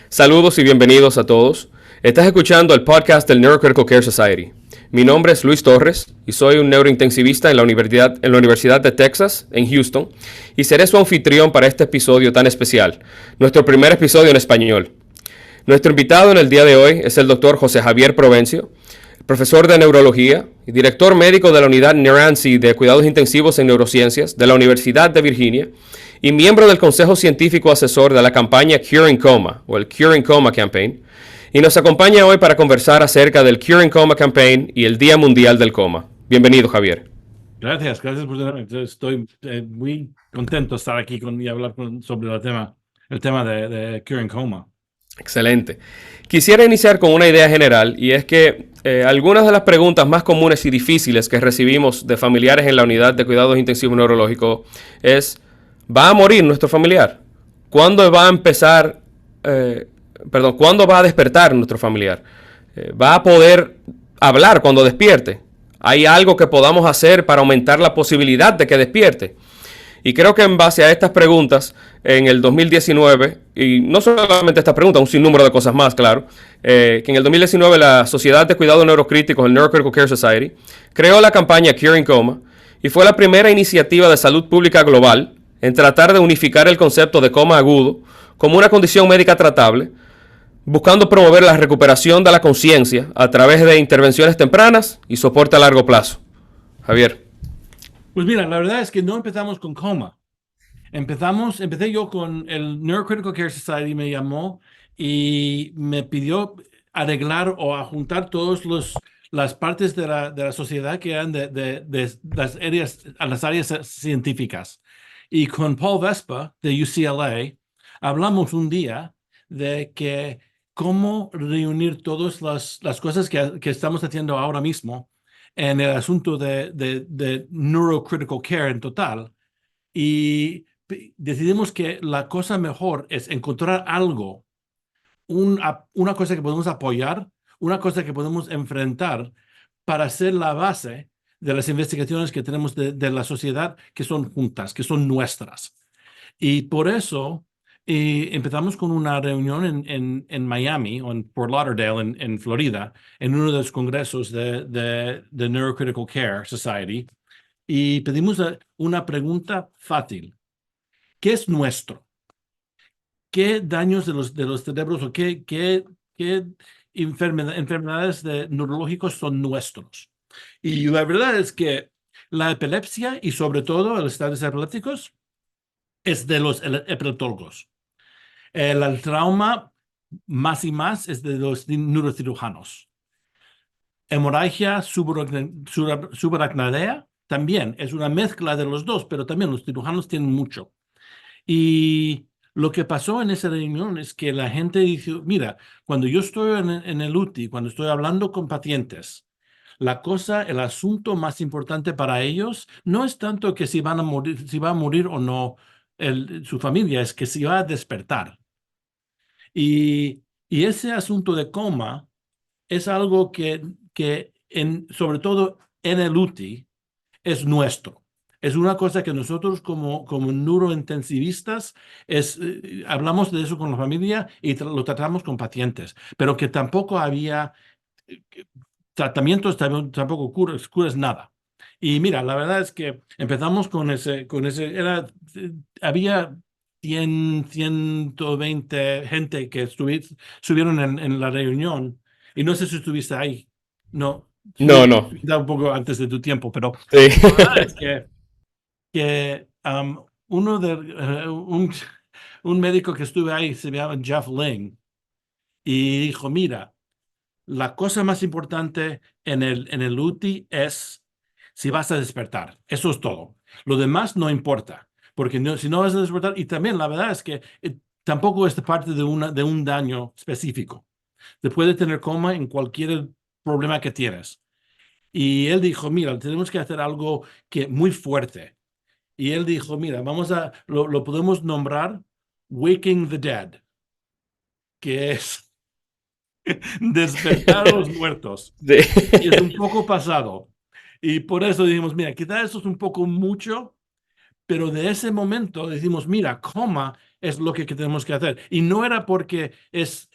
Saludos y bienvenidos a todos. Estás escuchando el podcast del Neurocritical Care Society. Mi nombre es Luis Torres y soy un neurointensivista en la Universidad de Texas, en Houston, y seré su anfitrión para este episodio tan especial, nuestro primer episodio en español. Nuestro invitado en el día de hoy es el doctor José Javier Provencio, profesor de neurología y director médico de la unidad NEURANCI de cuidados intensivos en neurociencias de la Universidad de Virginia y miembro del Consejo Científico Asesor de la campaña Curing Coma o el Curing Coma Campaign, y nos acompaña hoy para conversar acerca del Curing Coma Campaign y el Día Mundial del Coma. Bienvenido, Javier. Gracias por tenerme. Estoy muy contento de estar aquí y hablar sobre el tema de Curing Coma. Excelente. Quisiera iniciar con una idea general, y es que algunas de las preguntas más comunes y difíciles que recibimos de familiares en la unidad de cuidados intensivos neurológicos es: ¿va a morir nuestro familiar? ¿Cuándo va a empezar, cuándo va a despertar nuestro familiar? ¿Va a poder hablar cuando despierte? ¿Hay algo que podamos hacer para aumentar la posibilidad de que despierte? Y creo que en base a estas preguntas, en el 2019, y no solamente estas preguntas, un sinnúmero de cosas más, claro, que en el 2019 la Sociedad de Cuidados Neurocríticos, el Neurocritical Care Society, creó la campaña Curing Coma y fue la primera iniciativa de salud pública global en tratar de unificar el concepto de coma agudo como una condición médica tratable, buscando promover la recuperación de la conciencia a través de intervenciones tempranas y soporte a largo plazo. Javier. Pues mira, la verdad es que no empezamos con coma. Empecé yo con el Neurocritical Care Society, me llamó y me pidió arreglar o juntar todas las partes de la sociedad que eran de las áreas científicas. Y con Paul Vespa de UCLA hablamos un día de que cómo reunir todas las cosas que estamos haciendo ahora mismo en el asunto de neurocritical care en total. Y decidimos que la cosa mejor es encontrar algo, una cosa que podemos apoyar, una cosa que podemos enfrentar para ser la base de las investigaciones que tenemos de la sociedad, que son juntas, que son nuestras. Y por eso empezamos con una reunión en Miami o en Fort Lauderdale, en Florida, en uno de los congresos de Neurocritical Care Society, y pedimos una pregunta fácil. ¿Qué es nuestro? ¿Qué daños de los cerebros o qué enfermedades neurológicos son nuestros? Y la verdad es que la epilepsia y sobre todo los estados epilépticos es de los epileptólogos. El trauma más y más es de los neurocirujanos. Hemorragia subaracnoidea también es una mezcla de los dos, pero también los cirujanos tienen mucho. Y lo que pasó en esa reunión es que la gente dijo, mira, cuando yo estoy en el UTI, cuando estoy hablando con pacientes, el asunto más importante para ellos no es tanto que si van a morir, si va a morir o no su familia, es que si va a despertar. Y ese asunto de coma es algo que sobre todo en el UTI, es nuestro. Es una cosa que nosotros como neurointensivistas hablamos de eso con la familia y lo tratamos con pacientes, pero que tampoco había tratamientos, tampoco curas nada. Y mira, la verdad es que empezamos había 120 gente que estuvieron en la reunión, y no sé si estuviste ahí. No. No. Un poco antes de tu tiempo, pero Sí. la verdad es que un médico que estuve ahí se llama Jeff Ling y dijo, mira, la cosa más importante en el UTI es si vas a despertar. Eso es todo. Lo demás no importa, porque si no vas a despertar, y también la verdad es que tampoco es parte de un daño específico. Te puede tener coma en cualquier problema que tienes. Y él dijo, mira, tenemos que hacer algo muy fuerte. Y él dijo, mira, lo podemos nombrar Waking the Dead, que es despertar a los muertos. Sí. Y es un poco pasado. Y por eso dijimos, mira, quizás eso es un poco mucho, pero de ese momento decimos, mira, coma es lo que tenemos que hacer. Y no era porque es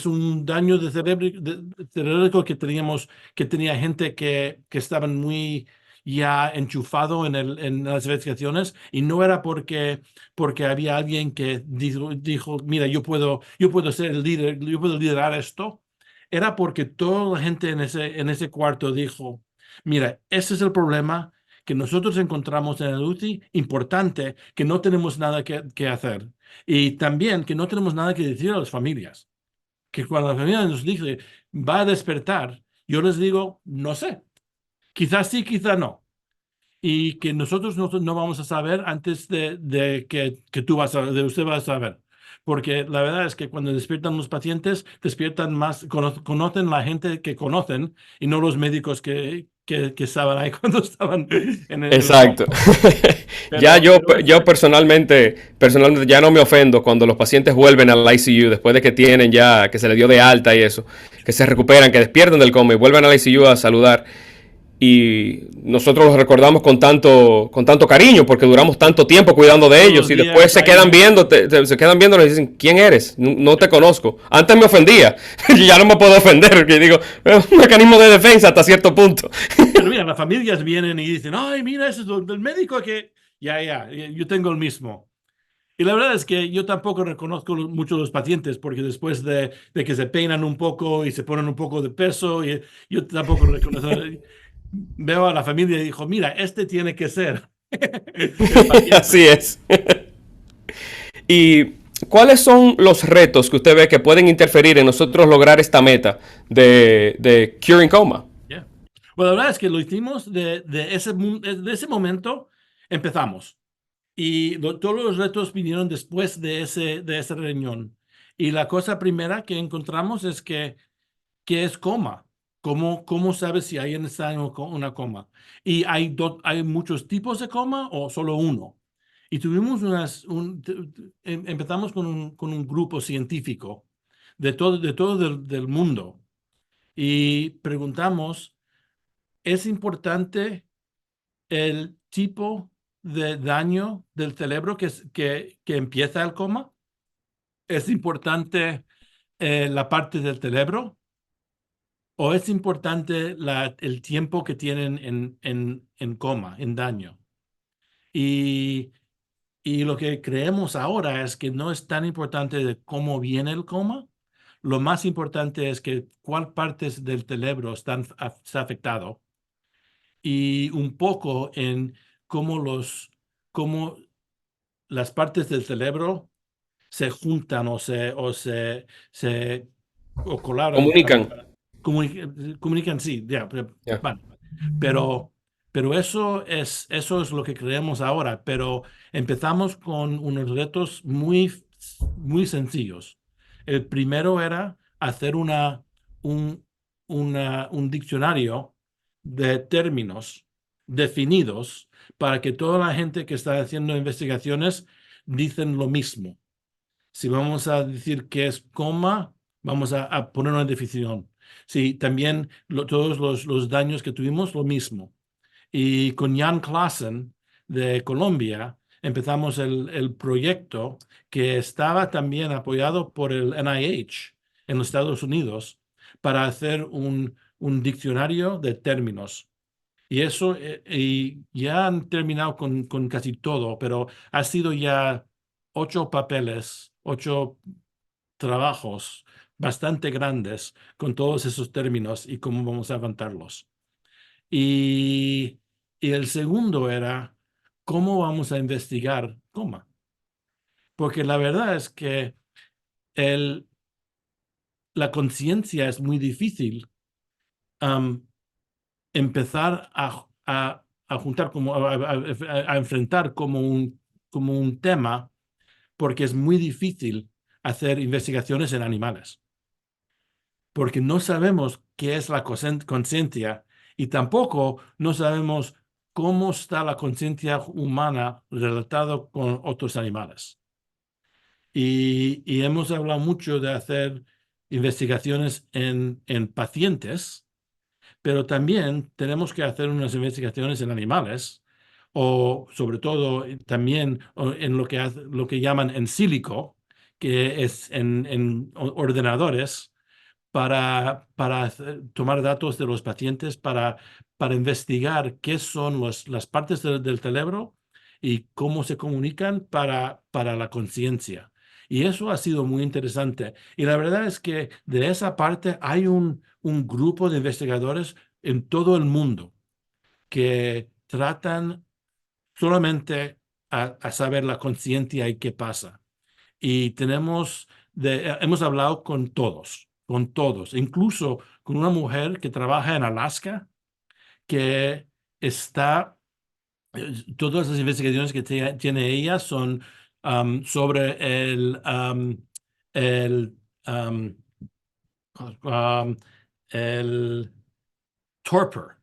un daño de cerebro que teníamos, que tenía gente que estaban muy ya enchufado en las investigaciones, y no era porque había alguien que dijo, mira, yo puedo ser el líder, yo puedo liderar esto. Era porque toda la gente en ese cuarto dijo, mira, ese es el problema que nosotros encontramos en el UCI, importante, que no tenemos nada que hacer. Y también que no tenemos nada que decir a las familias. Que cuando la familia nos dice, va a despertar, yo les digo, no sé, quizás sí, quizás no. Y que nosotros no vamos a saber antes de que de usted va a saber. Porque la verdad es que cuando despiertan los pacientes, despiertan más, conocen la gente que conocen y no los médicos que estaban ahí cuando estaban en el coma. Exacto. Ya Pero yo personalmente ya no me ofendo cuando los pacientes vuelven al ICU después de que tienen ya, que se les dio de alta y eso, que se recuperan, que despiertan del coma y vuelven al ICU a saludar. Y nosotros los recordamos con tanto cariño porque duramos tanto tiempo cuidando de todos ellos los y después días se ahí. quedan viendo, se quedan viendo y nos dicen, ¿quién eres? No te conozco. Antes me ofendía y ya no me puedo ofender porque digo, es un mecanismo de defensa hasta cierto punto. Pero mira, las familias vienen y dicen, ay, mira, ese es del médico que, ya, yo tengo el mismo. Y la verdad es que yo tampoco reconozco mucho a los pacientes porque después de que se peinan un poco y se ponen un poco de peso, y yo tampoco reconozco. Veo a la familia y digo, mira, este tiene que ser el paciente. Así es. ¿Y cuáles son los retos que usted ve que pueden interferir en nosotros lograr esta meta de curing coma? Yeah. Bueno, la verdad es que lo hicimos de ese momento, empezamos. Y todos los retos vinieron después de esa reunión. Y la cosa primera que encontramos es ¿qué es coma? ¿Cómo sabes si alguien está en una coma? ¿Y hay muchos tipos de coma o solo uno? Y tuvimos empezamos con un grupo científico de todo del mundo, y preguntamos, ¿es importante el tipo de daño del cerebro que empieza el coma? ¿Es importante la parte del cerebro? ¿O es importante el tiempo que tienen en coma, en daño? Y, y lo que creemos ahora es que no es tan importante de cómo viene el coma. Lo más importante es que cuál partes del cerebro está afectado, y un poco en cómo cómo las partes del cerebro se juntan o colaboran Comunican. comunican, sí, ya, Ya. bueno, pero eso es lo que creemos ahora, pero empezamos con unos retos muy, muy sencillos. El primero era hacer un, un diccionario de términos definidos para que toda la gente que está haciendo investigaciones dicen lo mismo. Si vamos a decir que es coma, vamos a poner una definición. Sí, también todos los daños que tuvimos, lo mismo. Y con Jan Klassen de Colombia empezamos el proyecto, que estaba también apoyado por el NIH en los Estados Unidos, para hacer un diccionario de términos. Y eso, y ya han terminado con casi todo, pero ha sido ya 8 papeles, 8 trabajos bastante grandes con todos esos términos y cómo vamos a avanzarlos. Y, y el segundo era cómo vamos a investigar coma. Porque la verdad es que el, la conciencia es muy difícil, am, empezar a juntar, a enfrentar como un tema, porque es muy difícil hacer investigaciones en animales, porque no sabemos qué es la conciencia, y tampoco no sabemos cómo está la conciencia humana relatado con otros animales. Y hemos hablado mucho de hacer investigaciones en pacientes, pero también tenemos que hacer unas investigaciones en animales, o sobre todo también en lo que llaman en sílico, que es en ordenadores para tomar datos de los pacientes, para investigar qué son las partes del cerebro y cómo se comunican para la conciencia. Y eso ha sido muy interesante. Y la verdad es que de esa parte hay un grupo de investigadores en todo el mundo que tratan solamente a saber la conciencia y qué pasa. Y hemos hablado con todos, incluso con una mujer que trabaja en Alaska, que está, todas las investigaciones que tiene ella son sobre el, um, um, el torpor,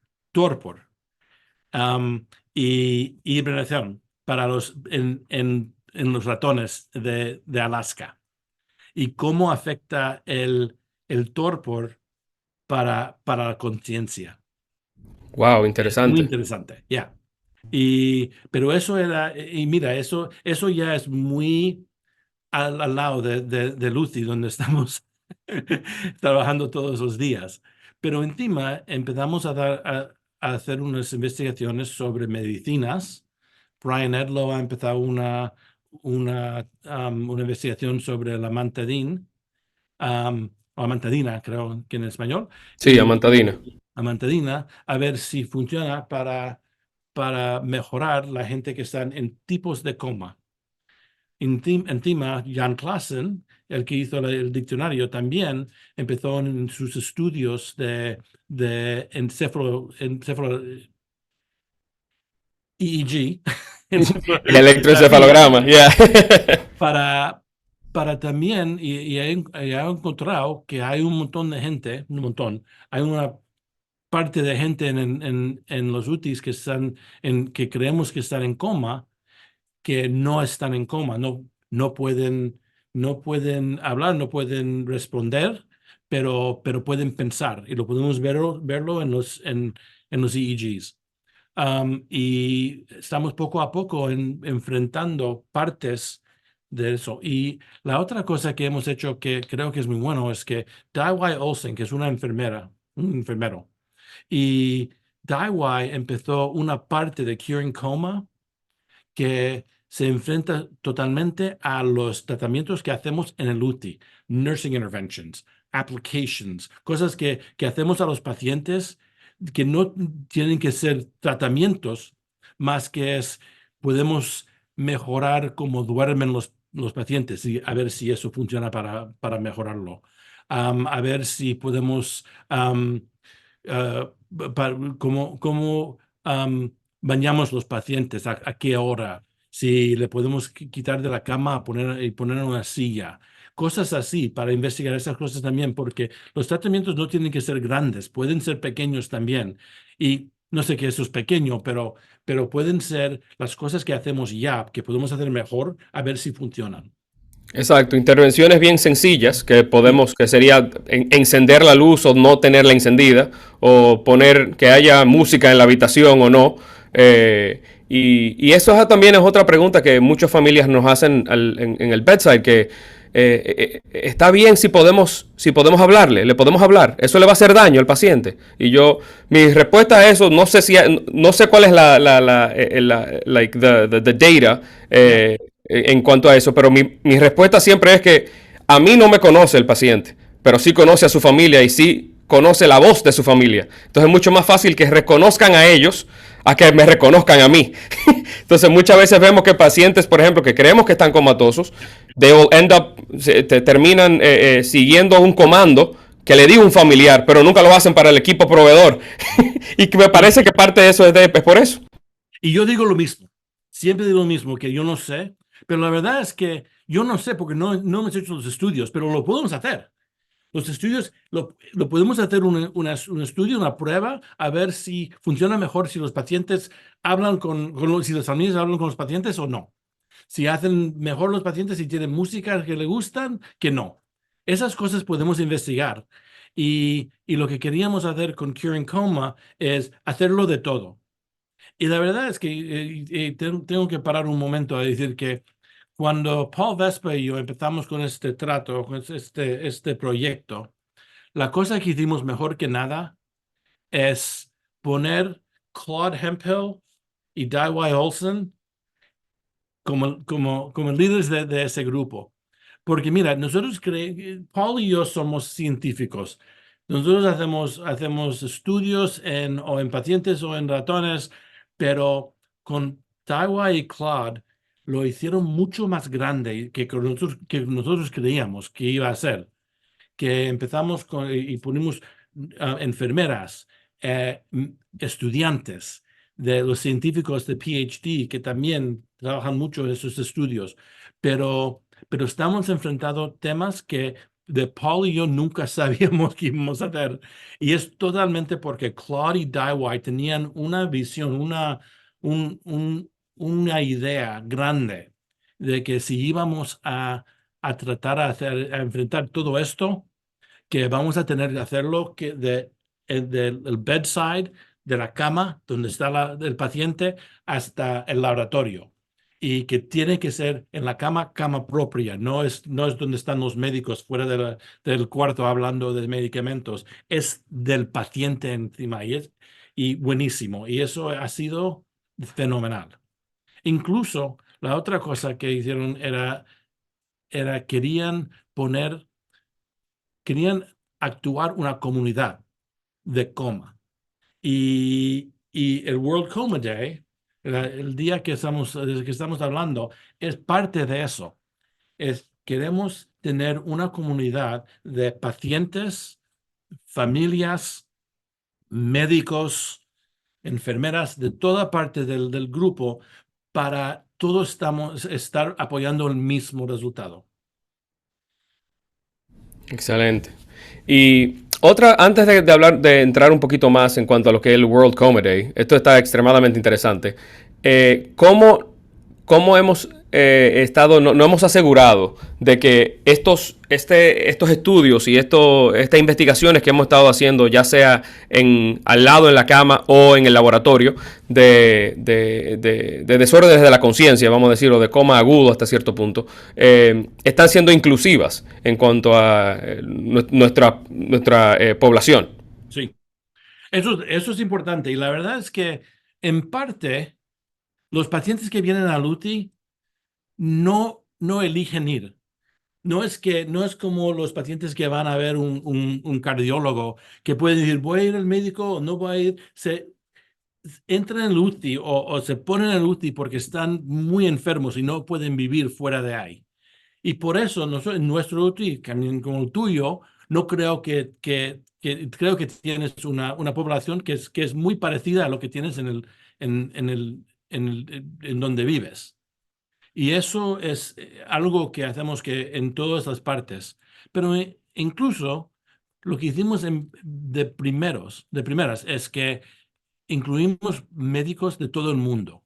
um, y hibernación para en los ratones de Alaska y cómo afecta el torpor para la conciencia. Wow, Es muy interesante. interesante, ya. Pero eso era, y mira, eso ya es muy al lado de Lucy, donde estamos trabajando todos los días. Pero encima empezamos a hacer unas investigaciones sobre medicinas. Brian Edlow ha empezado una investigación sobre la amantadina, o amantadina, creo que en español, Sí, y amantadina. amantadina, a ver si funciona para mejorar la gente que están en tipos de coma. Encima, Jan Klassen, el que hizo el diccionario, también empezó en sus estudios de encéfalo EEG, El encefalografía, electroencefalograma, ya. para, para también, y ha encontrado que hay un montón de gente, un montón, hay una parte de gente en los UTIs que creemos que están en coma, que no están en coma, no pueden hablar, no pueden responder, pero pueden pensar y lo podemos verlo en los EEGs. Y estamos poco a poco enfrentando partes de eso. Y la otra cosa que hemos hecho que creo que es muy bueno es que Dai Olsen, que es una enfermera, un enfermero, y Dai empezó una parte de Curing Coma que se enfrenta totalmente a los tratamientos que hacemos en el UTI, nursing interventions, applications, cosas que hacemos a los pacientes que no tienen que ser tratamientos, más que podemos mejorar cómo duermen los pacientes y a ver si eso funciona para mejorarlo. A ver si podemos ah, cómo bañamos los pacientes, a qué hora, si le podemos quitar de la cama y poner en una silla, cosas así para investigar esas cosas también, porque los tratamientos no tienen que ser grandes, pueden ser pequeños también. Y no sé qué eso es pequeño, pero pueden ser las cosas que hacemos ya, que podemos hacer mejor, a ver si funcionan. Exacto, intervenciones bien sencillas que Sí. podemos, que sería encender la luz o no tenerla encendida, o poner que haya música en la habitación o no. Y eso también es otra pregunta que muchas familias nos hacen en el bedside, que está bien si podemos hablarle, le podemos hablar, eso le va a hacer daño al paciente. Y mi respuesta a eso, no sé no sé cuál es like the data, Ya. en cuanto a eso, pero mi respuesta siempre es que a mí no me conoce el paciente, pero sí conoce a su familia y sí conoce la voz de su familia. Entonces es mucho más fácil que reconozcan a ellos a que me reconozcan a mí. Entonces muchas veces vemos que pacientes, por ejemplo, que creemos que están comatosos, they will end up, terminan siguiendo un comando que le dio un familiar, pero nunca lo hacen para el equipo proveedor. Y que me Sí. parece que parte de eso es por eso. Y yo digo lo mismo, siempre digo lo mismo, que yo no sé, pero la verdad es que yo no sé porque no hemos hecho los estudios, pero lo podemos hacer. Los estudios, lo podemos hacer un estudio, una prueba, a ver si funciona mejor si los pacientes hablan si las familias hablan con los pacientes o no. Si hacen mejor los pacientes, si tienen música que le gustan, que no. Esas cosas podemos investigar. Y lo que queríamos hacer con Curing Coma es hacerlo de todo. Y la verdad es que tengo que parar un momento a decir que cuando Paul Vespa y yo empezamos con este trato, con este proyecto, la cosa que hicimos mejor que nada es poner Claude Hemphill y Dai Olson como líderes de ese grupo. Porque mira, Paul y yo somos científicos. Nosotros hacemos estudios o en pacientes o en ratones, pero con Taiwan y Claude lo hicieron mucho más grande que nosotros creíamos que iba a ser, que empezamos y ponemos enfermeras, estudiantes de los científicos de PhD que también trabajan mucho en esos estudios, pero estamos enfrentando temas que de Paul y yo nunca sabíamos que íbamos a hacer. Y es totalmente porque Claude y Daiwai tenían una visión, una idea grande de que si íbamos a tratar a enfrentar todo esto, que vamos a tener que hacerlo del bedside, de la cama donde está el paciente, hasta el laboratorio. Y que tiene que ser en la cama, cama propia. No es donde están los médicos fuera del cuarto hablando de medicamentos. Es del paciente encima. Y buenísimo. Y eso ha sido fenomenal. Incluso la otra cosa que hicieron era querían actuar una comunidad de coma. Y el World Coma Day, el día del que estamos hablando, es parte de eso. Queremos tener una comunidad de pacientes, familias, médicos, enfermeras de toda parte del grupo para todos estar apoyando el mismo resultado. Excelente. Y antes de hablar, de entrar un poquito más en cuanto a lo que es el World Coma Day, esto está extremadamente interesante. ¿Cómo hemos no hemos asegurado de que estos estudios y estas investigaciones que hemos estado haciendo, ya sea al lado en la cama o en el laboratorio, de desórdenes de la conciencia, vamos a decirlo, de coma agudo hasta cierto punto, están siendo inclusivas en cuanto a nuestra población? Sí, eso es importante. Y la verdad es que en parte los pacientes que vienen al UTI no eligen ir. No es como los pacientes que van a ver un cardiólogo que pueden decir, voy a ir al médico o no voy a ir. Se entran en el UTI o se ponen en el UTI porque están muy enfermos y no pueden vivir fuera de ahí. Y por eso nosotros, en nuestro UTI, también como el tuyo, no creo creo que tienes una población que es muy parecida a lo que tienes en donde vives. Y eso es algo que hacemos que en todas las partes. Pero incluso lo que hicimos de primeras, es que incluimos médicos de todo el mundo.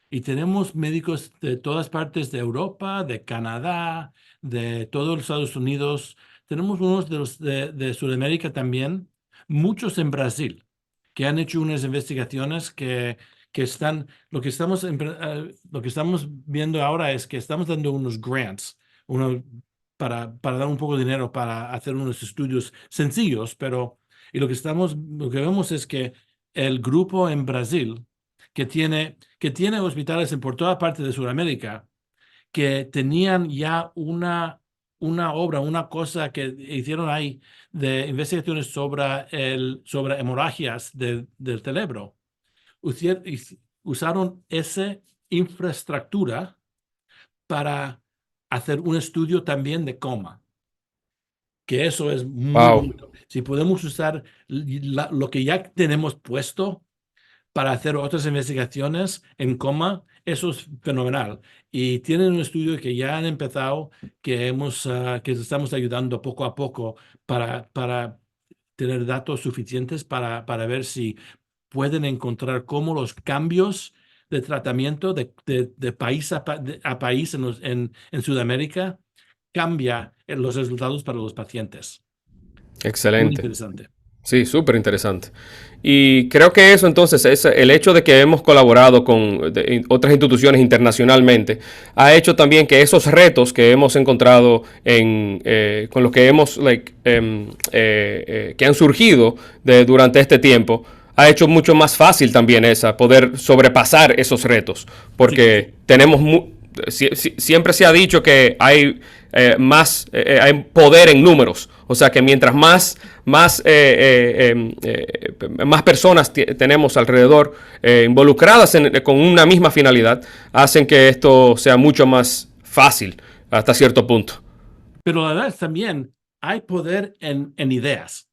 Y tenemos médicos de todas partes de Europa, de Canadá, de todos los Estados Unidos. Tenemos unos de Sudamérica también, muchos en Brasil, que han hecho unas investigaciones que están, lo que estamos viendo ahora es que estamos dando unos grants, para dar un poco de dinero para hacer unos estudios sencillos, y lo que vemos es que el grupo en Brasil, que tiene hospitales por toda parte de Sudamérica, que tenían ya una obra, una cosa que hicieron ahí de investigaciones sobre hemorragias del cerebro. Usaron esa infraestructura para hacer un estudio también de coma, que eso es muy Wow. bonito. Si podemos usar lo que ya tenemos puesto para hacer otras investigaciones en coma, eso es fenomenal. Y tienen un estudio que ya han empezado, que estamos ayudando poco a poco para tener datos suficientes para ver si pueden encontrar cómo los cambios de tratamiento de país a país en Sudamérica cambia los resultados para los pacientes. Muy Excelente. interesante. Sí, súper interesante. Y creo que eso entonces, es el hecho de que hemos colaborado con otras instituciones internacionalmente, ha hecho también que esos retos que hemos encontrado con los que hemos, que han surgido durante este tiempo, ha hecho mucho más fácil también poder sobrepasar esos retos, Sí, porque siempre se ha dicho que hay poder en números. O sea que mientras más personas tenemos alrededor involucradas con una misma finalidad, hacen que esto sea mucho más fácil hasta cierto punto. pero la verdad es también hay poder en ideas.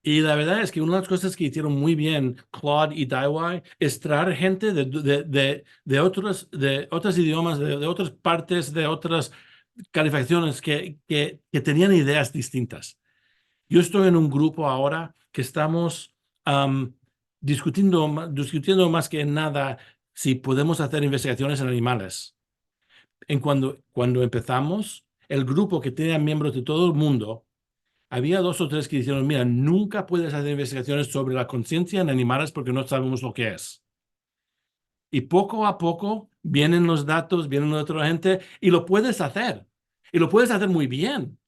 Y la verdad es que una de las cosas que hicieron muy bien Claude y Daiwai es traer gente de otros idiomas, de otras partes, de otras calificaciones que tenían ideas distintas. Yo estoy en un grupo ahora que estamos am, discutiendo más que nada si podemos hacer investigaciones en animales. Cuando empezamos, el grupo que tenía miembros de todo el mundo, había dos o tres que dijeron, mira, nunca puedes hacer investigaciones sobre la conciencia en animales porque no sabemos lo que es. Y poco a poco vienen los datos, vienen de otra gente y lo puedes hacer. Y lo puedes hacer muy bien.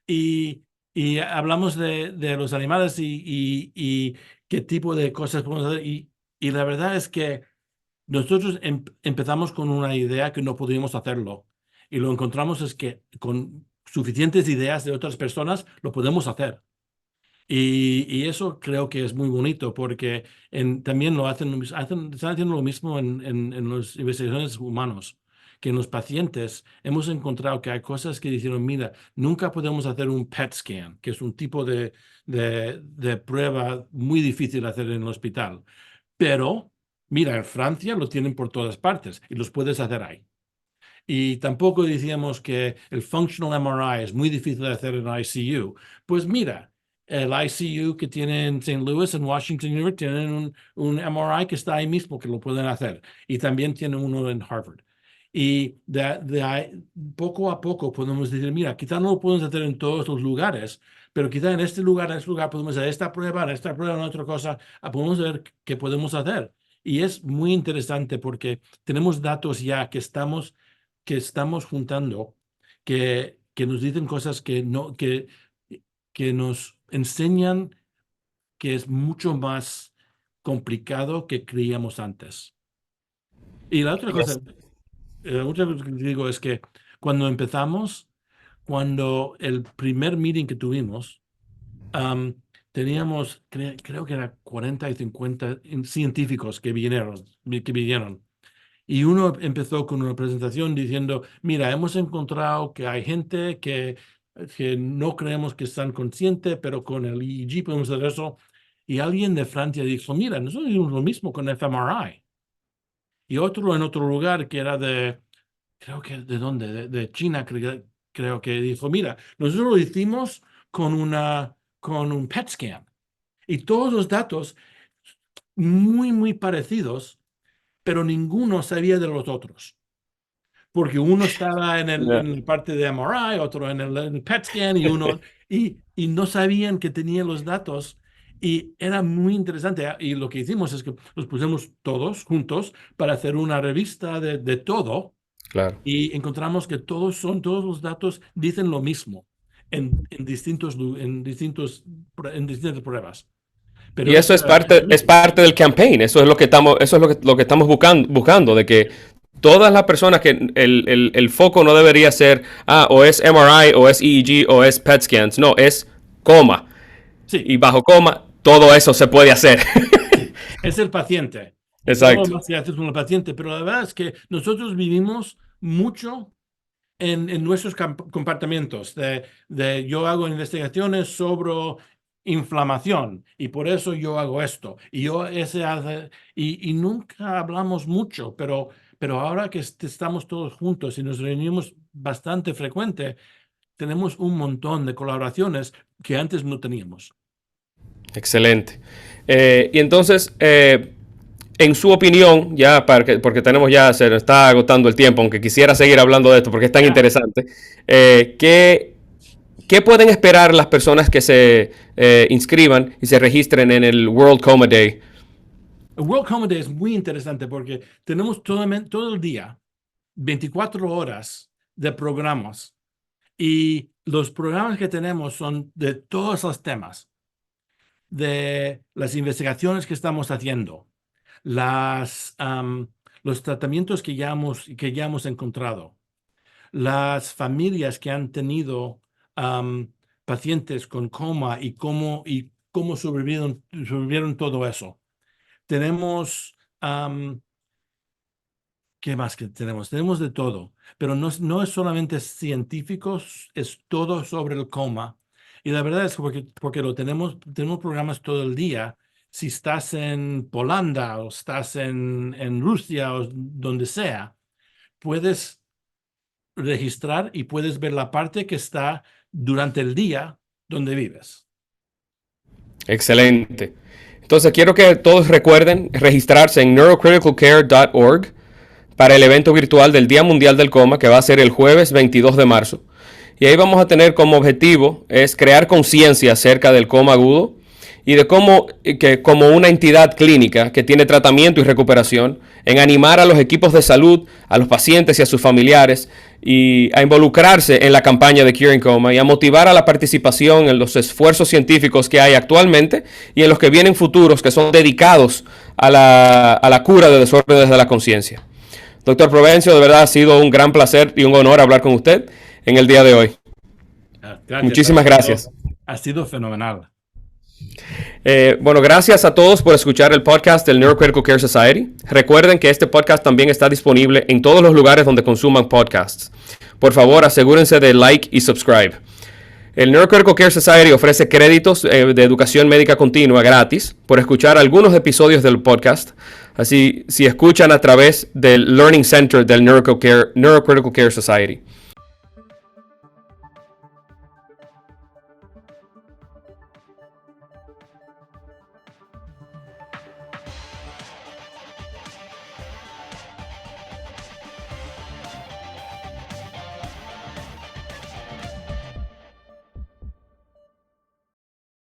Y, y hablamos de los animales y qué tipo de cosas podemos hacer. Y la verdad es que nosotros empezamos con una idea que no podíamos hacerlo. Y lo encontramos es que con suficientes ideas de otras personas lo podemos hacer. Y eso creo que es muy bonito porque también están haciendo lo mismo en las investigaciones humanos, que en los pacientes hemos encontrado que hay cosas que dijeron, mira, nunca podemos hacer un PET scan, que es un tipo de prueba muy difícil de hacer en el hospital. Pero, mira, en Francia lo tienen por todas partes y los puedes hacer ahí. Y tampoco decíamos que el functional MRI es muy difícil de hacer en ICU. Pues mira, el ICU que tiene en St. Louis, en Washington University, tienen un MRI que está ahí mismo que lo pueden hacer. Y también tienen uno en Harvard. Y de ahí, poco a poco podemos decir, mira, quizá no lo podemos hacer en todos los lugares, pero quizá en este lugar podemos hacer esta prueba, en otra cosa, podemos ver qué podemos hacer. Y es muy interesante porque tenemos datos ya que estamos juntando que nos dicen cosas que nos enseñan que es mucho más complicado que creíamos antes. Y la otra cosa, la otra cosa que digo es que cuando empezamos, cuando el primer meeting que tuvimos, am, teníamos, creo que era 40 y 50 científicos que vinieron. Y uno empezó con una presentación diciendo, mira, hemos encontrado que hay gente que no creemos que están conscientes, pero con el EEG podemos hacer eso. Y alguien de Francia dijo, mira, nosotros hicimos lo mismo con fMRI. Y otro en otro lugar que era creo que de dónde, de China, creo que dijo, mira, nosotros lo hicimos con un PET scan. Y todos los datos muy, muy parecidos, pero ninguno sabía de los otros. Porque uno estaba Yeah. en la parte de MRI, otro en el PET scan y no sabían que tenía los datos y era muy interesante. Y lo que hicimos es que los pusimos todos juntos para hacer una revista de todo Claro. y encontramos que todos los datos dicen lo mismo en distintas pruebas. Y Pero eso eso era el es inicio. parte del campaign. Eso es lo que estamos buscando, de que todas las personas que el foco no debería ser, o es MRI, o es EEG, o es PET scans. No, es coma. Sí, Y bajo coma, todo eso se puede hacer. sí, es el paciente. Todo lo Exacto. más que haces con el paciente, pero la verdad es que nosotros vivimos mucho en nuestros comportamientos. Yo hago investigaciones sobre inflamación y por eso yo hago esto. Y nunca hablamos mucho, pero ahora que estamos todos juntos y nos reunimos bastante frecuente, tenemos un montón de colaboraciones que antes no teníamos. Excelente. Y entonces, en su opinión, porque se nos está agotando el tiempo, aunque quisiera seguir hablando de esto porque es tan Ya. interesante, ¿qué ¿Qué pueden esperar las personas que se inscriban y se registren en el World Coma Day? El World Coma Day es muy interesante porque tenemos todo el día, 24 horas de programas. Y los programas que tenemos son de todos los temas, de las investigaciones que estamos haciendo, los tratamientos que ya hemos encontrado, las familias que han tenido pacientes con coma y cómo sobrevivieron todo eso. Tenemos, ¿qué más que tenemos? Tenemos de todo, pero no es solamente científicos, es todo sobre el coma. Y la verdad es que porque tenemos programas todo el día. Si estás en Holanda o estás en Rusia o donde sea, puedes registrar y puedes ver la parte que está durante el día donde vives. Excelente. Entonces quiero que todos recuerden registrarse en neurocriticalcare.org para el evento virtual del Día Mundial del Coma, que va a ser el jueves 22 de marzo. Y ahí vamos a tener como objetivo es crear conciencia acerca del coma agudo y de cómo, que como una entidad clínica que tiene tratamiento y recuperación, en animar a los equipos de salud, a los pacientes y a sus familiares y a involucrarse en la campaña de Curing Coma y a motivar a la participación en los esfuerzos científicos que hay actualmente y en los que vienen futuros que son dedicados a la cura de desórdenes de la conciencia. Doctor Provencio, de verdad ha sido un gran placer y un honor hablar con usted en el día de hoy. Gracias. Muchísimas gracias. Ha sido fenomenal. Bueno, gracias a todos por escuchar el podcast del Neurocritical Care Society. Recuerden que este podcast también está disponible en todos los lugares donde consuman podcasts. Por favor, asegúrense de like y subscribe. El Neurocritical Care Society ofrece créditos de educación médica continua gratis por escuchar algunos episodios del podcast. Así, si escuchan a través del Learning Center del Neurocritical Care Society.